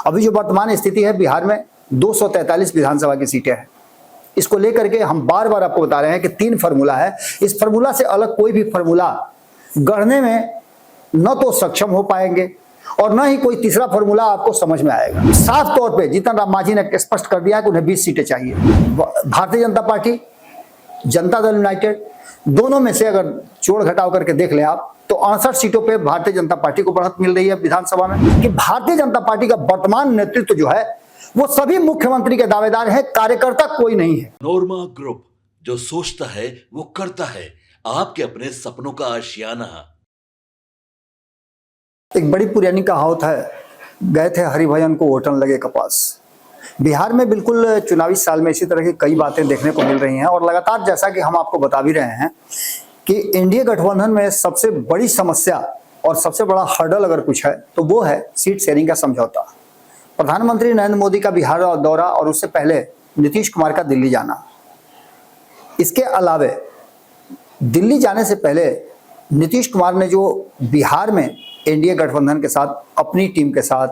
अभी जो वर्तमान स्थिति है बिहार में 243 विधानसभा की सीटें हैं। इसको लेकर के हम बार बार आपको बता रहे हैं कि 3 फार्मूला है। इस फार्मूला से अलग कोई भी फार्मूला गढ़ने में न तो सक्षम हो पाएंगे और न ही कोई तीसरा फार्मूला आपको समझ में आएगा। साफ तौर पे जीतन राम मांझी ने स्पष्ट कर दिया कि उन्हें 20 सीटें चाहिए। भारतीय जनता पार्टी, जनता दल यूनाइटेड, दोनों में से अगर जोड़ घटाव करके देख लें आप तो 68 सीटों पे भारतीय जनता पार्टी को बढ़त मिल रही है विधानसभा में। कि भारतीय जनता पार्टी का वर्तमान नेतृत्व जो है वो सभी मुख्यमंत्री के दावेदार है, कार्यकर्ता कोई नहीं है। नोरमा ग्रुप, जो सोचता है वो करता है। आपके अपने सपनों का आशियाना। एक बड़ी पुरानी कहावत है, गए थे हरिभजन को ओटन लगे कपास। बिहार में बिल्कुल चुनावी साल में इसी तरह की कई बातें देखने को मिल रही हैं और लगातार जैसा कि हम आपको बता भी रहे हैं कि इंडिया गठबंधन में सबसे बड़ी समस्या और सबसे बड़ा हर्डल अगर कुछ है तो वो है सीट शेयरिंग का समझौता। प्रधानमंत्री नरेंद्र मोदी का बिहार दौरा और उससे पहले नीतीश कुमार का दिल्ली जाना। इसके अलावे दिल्ली जाने से पहले नीतीश कुमार ने जो बिहार में एनडीए गठबंधन के साथ, अपनी टीम के साथ,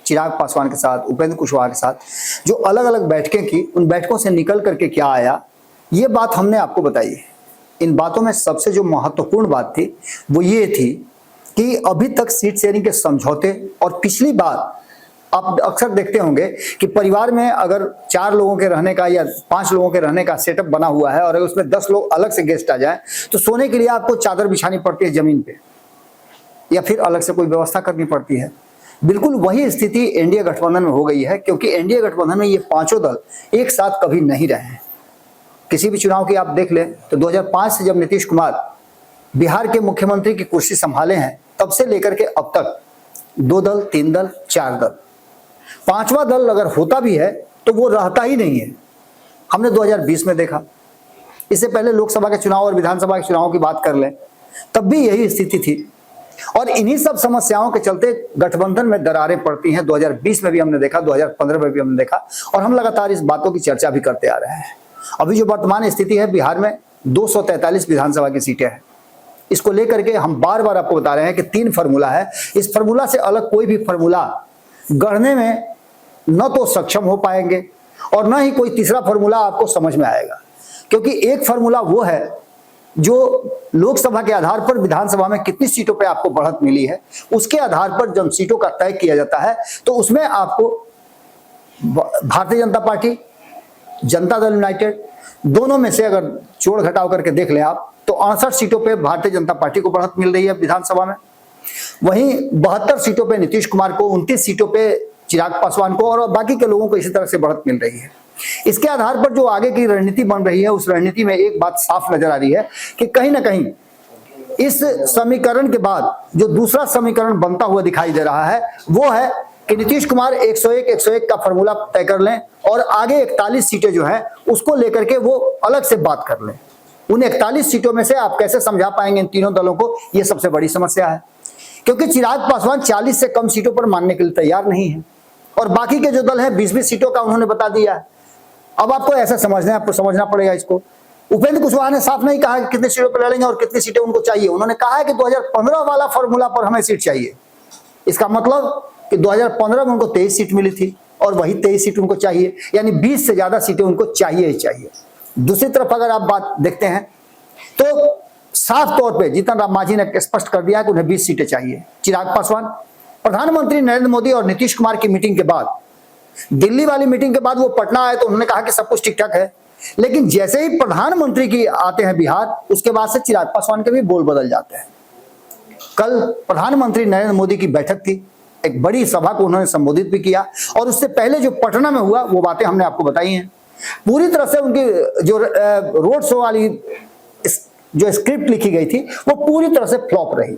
चिराग पासवान के साथ, उपेंद्र कुशवाहा के साथ जो अलग अलग बैठकें की, उन बैठकों से निकल करके क्या आया, ये बात हमने आपको बताई है। इन बातों में सबसे जो महत्वपूर्ण बात थी वो ये थी कि अभी तक सीट शेयरिंग के समझौते, और पिछली बार आप अक्सर देखते होंगे कि परिवार में अगर 4 लोगों के रहने का या 5 लोगों के रहने का सेटअप बना हुआ है और उसमें 10 लोग अलग से गेस्ट आ जाए तो सोने के लिए आपको चादर बिछानी पड़ती है जमीन पे या फिर अलग से कोई व्यवस्था करनी पड़ती है। बिल्कुल वही स्थिति एनडीए गठबंधन में हो गई है, क्योंकि एनडीए गठबंधन में ये 5 दल एक साथ कभी नहीं रहे हैं। किसी भी चुनाव की आप देख लें तो 2005 से जब नीतीश कुमार बिहार के मुख्यमंत्री की कुर्सी संभाले हैं तब से लेकर के अब तक 2 दल, 3 दल, 4 दल, 5वां दल अगर होता भी है तो वो रहता ही नहीं है। हमने 2020 में देखा। इससे पहले लोकसभा के चुनाव और विधानसभा के चुनाव की बात कर लें तब भी यही स्थिति थी और इन्हीं सब समस्याओं के चलते गठबंधन में दरारें पड़ती हैं। 2020 में भी हमने देखा, 2015 में भी हमने देखा और हम लगातार इस बातों की चर्चा भी करते आ रहे हैं। अभी जो वर्तमान स्थिति है बिहार में 243 विधानसभा की सीटें हैं। इसको लेकर के हम बार बार आपको बता रहे हैं कि 3 फार्मूला है। इस फार्मूला से अलग कोई भी फार्मूला गढ़ने में न तो सक्षम हो पाएंगे और न ही कोई तीसरा फार्मूला आपको समझ में आएगा, क्योंकि एक फार्मूला वो है जो लोकसभा के आधार पर विधानसभा में कितनी सीटों पे आपको बढ़त मिली है, उसके आधार पर जब सीटों का तय किया जाता है तो उसमें आपको भारतीय जनता पार्टी, जनता दल यूनाइटेड, दोनों में से अगर जोड़ घटाव करके देख लें आप तो 68 सीटों पे भारतीय जनता पार्टी को बढ़त मिल रही है विधानसभा में। वहीं 72 सीटों पे नीतीश कुमार को, 29 सीटों पे चिराग पासवान को और बाकी के लोगों को इसी तरह से बढ़त मिल रही है। इसके आधार पर जो आगे की रणनीति बन रही है उस रणनीति में एक बात साफ नजर आ रही है कि कहीं ना कहीं इस समीकरण के बाद जो दूसरा समीकरण बनता हुआ दिखाई दे रहा है वो है कि नीतीश कुमार 101 का फॉर्मूला तय कर लें और आगे 41 सीटें जो हैं उसको लेकर के वो अलग से बात कर लें। उन 41 सीटों में से आप कैसे समझा पाएंगे इन तीनों दलों को, ये सबसे बड़ी समस्या है, क्योंकि चिराग पासवान 40 से कम सीटों पर मानने के लिए तैयार नहीं है और बाकी के जो दल हैं 20-20 सीटों का उन्होंने बता दिया है। अब आपको ऐसा समझना है, आपको समझना पड़ेगा इसको। उपेंद्र कुशवाहा ने साफ नहीं कहा कि कितनी सीटों पर लड़ेंगे और कितनी सीटें उनको चाहिए। उन्होंने कहा है कि 2015 वाला फॉर्मूला पर हमें सीट चाहिए। इसका मतलब कि 2015 में उनको 23 सीट मिली थी और वही 23 सीट उनको चाहिए, यानी 20 से ज्यादा सीटें उनको चाहिए ही चाहिए। दूसरी तरफ अगर आप बात देखते हैं तो साफ तौर पे जीतन राम मांझी ने स्पष्ट कर दिया कि उन्हें 20 सीटें चाहिए। चिराग पासवान, प्रधानमंत्री नरेंद्र मोदी और नीतीश कुमार की मीटिंग के बाद, दिल्ली वाली मीटिंग के बाद वो पटना आए तो उन्होंने कहा कि सब कुछ ठीक ठाक है, लेकिन जैसे ही प्रधानमंत्री की आते हैं बिहार उसके बाद से चिराग पासवान के भी बोल बदल जाते हैं। कल प्रधानमंत्री नरेंद्र मोदी की बैठक थी, एक बड़ी सभा को उन्होंने संबोधित भी किया और उससे पहले जो पटना में हुआ वो बातें हमने आपको बताई हैं। पूरी तरह से उनकी जो रोड शो वाली जो स्क्रिप्ट लिखी गई थी वो पूरी तरह से फ्लॉप रही।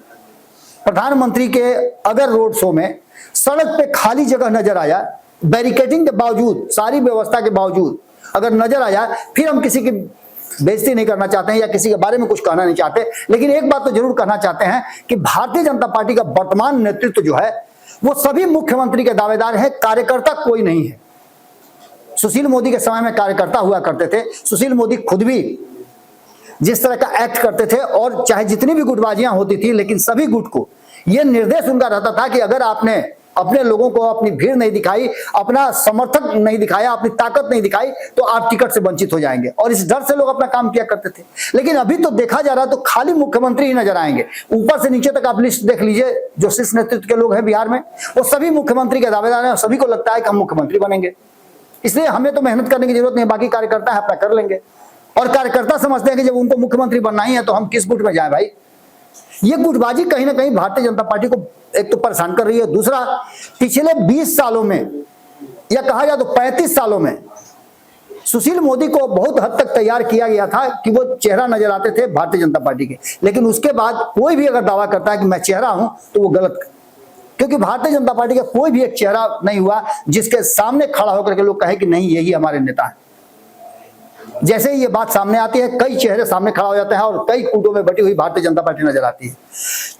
प्रधानमंत्री के अगर रोड शो में सड़क पे खाली जगह नजर आया, बैरिकेडिंग के बावजूद, सारी व्यवस्था के बावजूद अगर नजर आया, फिर हम किसी की बेइज्जती नहीं करना चाहते हैं या किसी के बारे में कुछ कहना नहीं चाहते, लेकिन एक बात तो जरूर कहना चाहते हैं कि भारतीय जनता पार्टी का वर्तमान नेतृत्व जो है वो सभी मुख्यमंत्री के दावेदार है, कार्यकर्ता कोई नहीं है। सुशील मोदी के समय में कार्यकर्ता हुआ करते थे। सुशील मोदी खुद भी जिस तरह का एक्ट करते थे और चाहे जितनी भी गुटबाजियां होती थी, लेकिन सभी गुट को यह निर्देश उनका रहता था कि अगर आपने अपने लोगों को अपनी भीड़ नहीं दिखाई, अपना समर्थक नहीं दिखाया, अपनी ताकत नहीं दिखाई, तो आप टिकट से वंचित हो जाएंगे। और इस डर से लोग अपना काम किया करते थे। लेकिन अभी तो देखा जा रहा है तो खाली मुख्यमंत्री ही नजर आएंगे। ऊपर से नीचे तक आप लिस्ट देख लीजिए, जो शीर्ष नेतृत्व के लोग हैं बिहार में, वो सभी मुख्यमंत्री के दावेदार हैं और सभी को लगता है कि हम मुख्यमंत्री बनेंगे। इसलिए हमें तो मेहनत करने की जरूरत नहीं, बाकी कार्यकर्ता है अपना कर लेंगे। और कार्यकर्ता समझते हैं कि जब उनको मुख्यमंत्री बनना ही है तो हम किस गुट में जाए भाई। ये गुटबाजी कहीं ना कहीं भारतीय जनता पार्टी को एक तो परेशान कर रही है, दूसरा पिछले 20 सालों में या कहा जाए तो 35 सालों में सुशील मोदी को बहुत हद तक तैयार किया गया था कि वो चेहरा नजर आते थे भारतीय जनता पार्टी के। लेकिन उसके बाद कोई भी अगर दावा करता है कि मैं चेहरा हूं तो वो गलत, क्योंकि भारतीय जनता पार्टी का कोई भी एक चेहरा नहीं हुआ जिसके सामने खड़ा होकर के लोग कहे कि नहीं यही हमारे नेता है। जैसे ही ये बात सामने आती है, कई चेहरे सामने खड़ा हो जाते हैं और कई कूटों में बटी हुई भारतीय जनता पार्टी नजर आती है।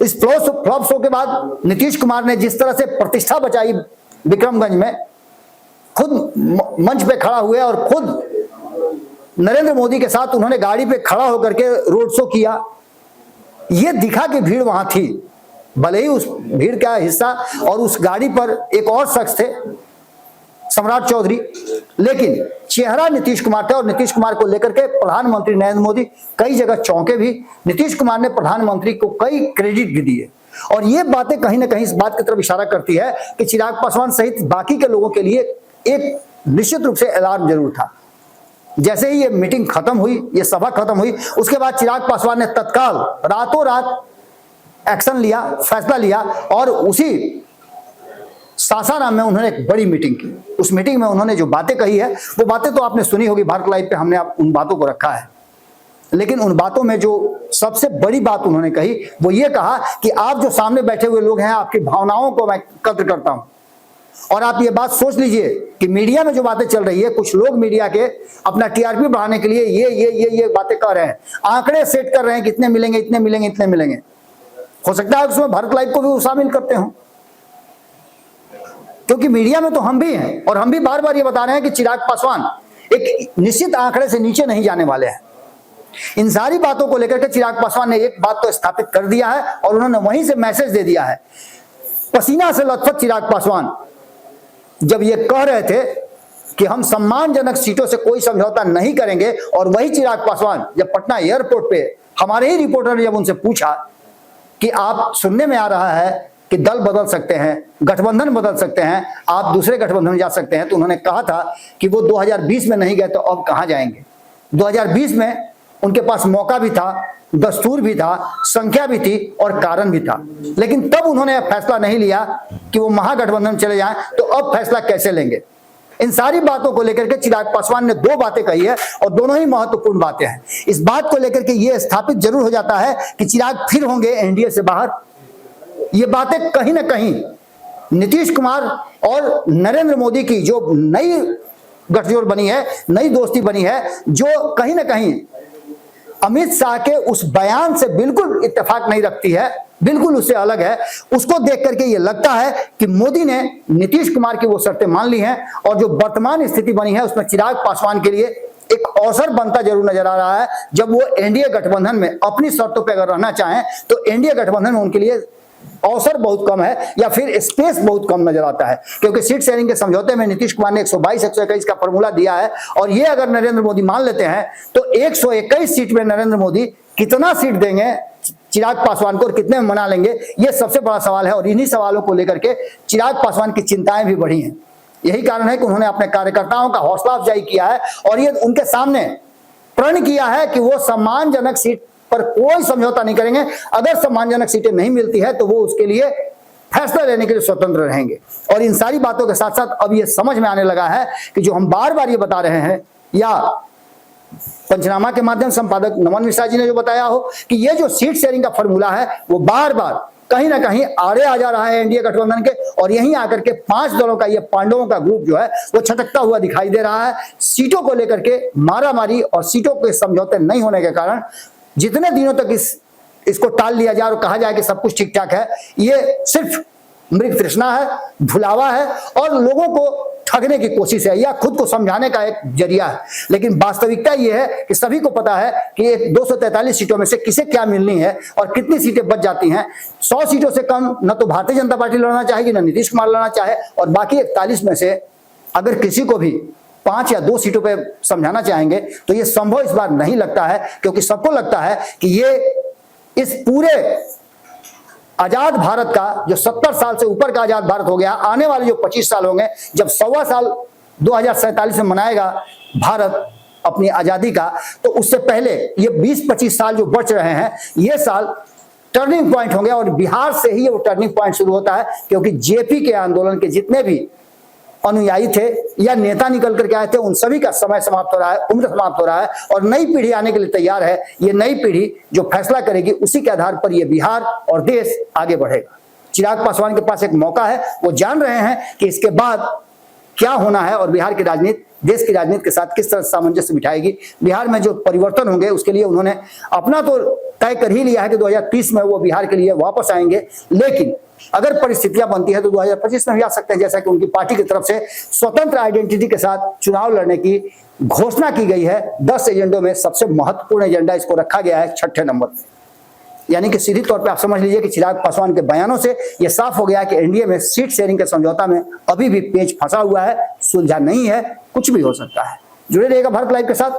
इस फ्लॉप शो के बाद नीतीश कुमार ने जिस तरह से प्रतिष्ठा बचाई विक्रमगंज में, खुद मंच पे खड़ा हुए और खुद नरेंद्र मोदी के साथ उन्होंने गाड़ी पे खड़ा होकर के रोड शो किया। ये दिखा कि भीड़ वहां थी, भले ही उस भीड़ का हिस्सा और उस गाड़ी पर एक और शख्स थे, सम्राट चौधरी, लेकिन चेहरा नीतीश कुमार थे। और नीतीश कुमार को लेकर के प्रधानमंत्री नरेंद्र मोदी कई जगह चौंके भी। नीतीश कुमार ने प्रधानमंत्री को कई क्रेडिट भी दिए। और ये बातें कहीं ना कहीं इस बात की तरफ इशारा करती है कि चिराग पासवान सहित बाकी के लोगों के लिए एक निश्चित रूप से अलार्म जरूर था। जैसे ही ये मीटिंग खत्म हुई, ये सभा खत्म हुई, उसके बाद चिराग पासवान ने तत्काल रातों रात एक्शन लिया, फैसला लिया और उसी सासाराम में उन्होंने एक बड़ी मीटिंग की। उस मीटिंग में उन्होंने जो बातें कही है वो बातें तो आपने सुनी होगी, भारत लाइव पे हमने उन बातों को रखा है। लेकिन उन बातों में जो सबसे बड़ी बात उन्होंने कही वो ये कहा कि आप जो सामने बैठे हुए लोग हैं, आपकी भावनाओं को मैं कद्र करता हूं। और आप ये बात सोच लीजिए कि मीडिया में जो बातें चल रही है, कुछ लोग मीडिया के अपना टीआरपी बढ़ाने के लिए ये बातें कर रहे हैं, आंकड़े सेट कर रहे हैं, कितने मिलेंगे, इतने मिलेंगे, इतने मिलेंगे। हो सकता है उसमें भारत लाइव को भी शामिल करते हो, क्योंकि मीडिया में तो हम भी हैं और हम भी बार बार ये बता रहे हैं कि चिराग पासवान एक निश्चित आंकड़े से नीचे नहीं जाने वाले हैं। इन सारी बातों को लेकर के चिराग पासवान ने एक बात तो स्थापित कर दिया है और उन्होंने वहीं से मैसेज दे दिया है। पसीना से लथपथ चिराग पासवान जब ये कह रहे थे कि हम सम्मानजनक सीटों से कोई समझौता नहीं करेंगे, और वही चिराग पासवान जब पटना एयरपोर्ट पे हमारे ही रिपोर्टर ने जब उनसे पूछा कि आप, सुनने में आ रहा है कि दल बदल सकते हैं, गठबंधन बदल सकते हैं, आप दूसरे गठबंधन में जा सकते हैं, तो उन्होंने कहा था कि वो 2020 में नहीं गए तो अब कहां जाएंगे। 2020 में उनके पास मौका भी था, दस्तूर भी था, संख्या भी थी और कारण भी था, लेकिन तब उन्होंने फैसला नहीं लिया कि वो महागठबंधन चले जाएं, तो अब फैसला कैसे लेंगे। इन सारी बातों को लेकर के चिराग पासवान ने दो बातें कही है और दोनों ही महत्वपूर्ण बातें हैं। इस बात को लेकर के ये स्थापित जरूर हो जाता है कि चिराग फिर होंगे एनडीए से बाहर। ये बातें कहीं ना कहीं नीतीश कुमार और नरेंद्र मोदी की जो नई गठजोड़ बनी है, नई दोस्ती बनी है, जो कहीं ना कहीं अमित शाह के उस बयान से बिल्कुल इत्तेफाक नहीं रखती है, बिल्कुल उससे अलग है, उसको देख करके ये लगता है कि मोदी ने नीतीश कुमार की वो शर्तें मान ली हैं और जो वर्तमान स्थिति बनी है उसमें चिराग पासवान के लिए एक अवसर बनता जरूर नजर आ रहा है। जब वो एनडीए गठबंधन में अपनी शर्तों पर अगर रहना चाहें तो एनडीए गठबंधन में उनके लिए अवसर बहुत कम है या फिर स्पेस बहुत कम नजर आता है, क्योंकि सीट शेयरिंग के समझौते में नीतीश कुमार ने 122-121 का फॉर्मूला दिया है और ये अगर नरेंद्र मोदी मान लेते हैं तो 121 सीट में नरेंद्र मोदी कितना सीट देंगे चिराग पासवान को और कितने में मना लेंगे, ये सबसे बड़ा सवाल है। और इन्हीं सवालों को लेकर के चिराग पासवान की चिंताएं भी बढ़ी हैं। यही कारण है कि उन्होंने अपने कार्यकर्ताओं का हौसला अफजाई किया है और ये उनके सामने प्रण किया है कि वो सम्मानजनक सीट पर कोई समझौता नहीं करेंगे। अगर सम्मानजनक सीटें नहीं मिलती है तो वो उसके लिए फैसला लेने के लिए स्वतंत्र रहेंगे। और इन सारी बातों के साथ साथ अब ये समझ में आने लगा है कि जो हम बार बार ये बता रहे हैं, या पंचनामा के माध्यम संपादक नमन मिश्रा जी ने जो बताया हो कि ये जो सीट शेयरिंग का फॉर्मूला है वो बार बार कहीं ना कहीं आड़े आ जा रहा है एनडीए गठबंधन के, और यहीं आकर के 5 दलों का ये पांडवों का ग्रुप जो है वो छटकता हुआ दिखाई दे रहा है। सीटों को लेकर के मारामारी और सीटों के समझौते नहीं होने के कारण जितने दिनों तक इसको टाल लिया जाए और कहा जाए कि सब कुछ ठीक ठाक है, ये सिर्फ मृग तृष्णा है, भुलावा है और लोगों को ठगने की कोशिश है या खुद को समझाने का एक जरिया है। लेकिन वास्तविकता यह है कि सभी को पता है कि 243 सीटों में से किसे क्या मिलनी है और कितनी सीटें बच जाती हैं। 100 सीटों से कम न तो भारतीय जनता पार्टी लड़ना चाहेगी, न नीतीश कुमार लड़ना चाहे, और बाकी 41 में से अगर किसी को भी 5 या 2 सीटों पे समझाना चाहेंगे तो ये संभव इस बार नहीं लगता है, क्योंकि सबको लगता है कि ये इस पूरे आजाद भारत का, जो 70 साल से ऊपर का आजाद भारत हो गया, आने वाले जो 25 साल होंगे, जब 125 साल 2047 में मनाएगा भारत अपनी आजादी का, तो उससे पहले ये 20-25 साल जो बच रहे हैं, ये साल टर्निंग पॉइंट होंगे। और बिहार से ही वो टर्निंग पॉइंट शुरू होता है, क्योंकि जेपी के आंदोलन के जितने भी अनुयायी थे या नेता निकल करके आए थे, उन सभी का समय समाप्त हो रहा है, उम्र समाप्त हो रहा है और नई पीढ़ी आने के लिए तैयार है। ये नई पीढ़ी जो फैसला करेगी, उसी के आधार पर ये बिहार और देश आगे बढ़ेगा। चिराग पासवान के पास एक मौका है, वो जान रहे हैं कि इसके बाद क्या होना है और बिहार की राजनीति देश की राजनीति के साथ किस तरह सामंजस्य बिठाएगी। बिहार में जो परिवर्तन होंगे उसके लिए उन्होंने अपना तो तय कर ही लिया है कि 2030 में वो बिहार के लिए वापस आएंगे, लेकिन अगर परिस्थितियां बनती है तो 2025 में भी आ सकते हैं, जैसा कि उनकी पार्टी की तरफ से स्वतंत्र आइडेंटिटी के साथ चुनाव लड़ने की घोषणा की गई है। 10 एजेंडों में सबसे महत्वपूर्ण एजेंडा इसको रखा गया है 6ठे नंबर पे। यानी कि सीधी तौर पे आप समझ लीजिए कि चिराग पासवान के बयानों से यह साफ हो गया कि एनडीए में सीट शेयरिंग के समझौता में अभी भी पेच फंसा हुआ है, सुलझा नहीं है, कुछ भी हो सकता है। जुड़े रहिएगा भारत लाइव के साथ।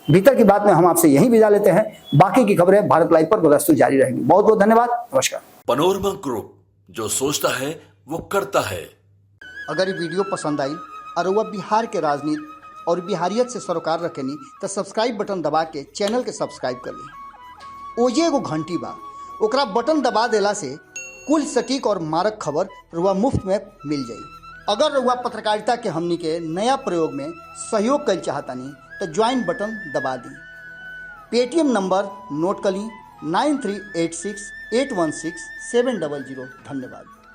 भीतर की बात में हम आपसे यहीं विदा लेते हैं, बाकी की खबरें भारत लाइव पर बदस्तूर जारी रहेंगी। बहुत बहुत धन्यवाद, नमस्कार। पनोरमा ग्रुप, जो सोचता है वो करता है। अगर ये वीडियो पसंद आई और वह बिहार के राजनीति और बिहारियत से सरोकार रखेनी तो सब्सक्राइब बटन दबा के चैनल के सब्सक्राइब कर ली। ओजे एगो घंटी बा, ओकरा बटन दबा देला से कुल सटीक और मारक खबर रुआ मुफ्त में मिल जाई। अगर रुआ पत्रकारिता के हमनी के नया प्रयोग में सहयोग कर चाहतानी तो ज्वाइन बटन दबा दी। पेटीएम नंबर नोट कर ली 9386816700। धन्यवाद।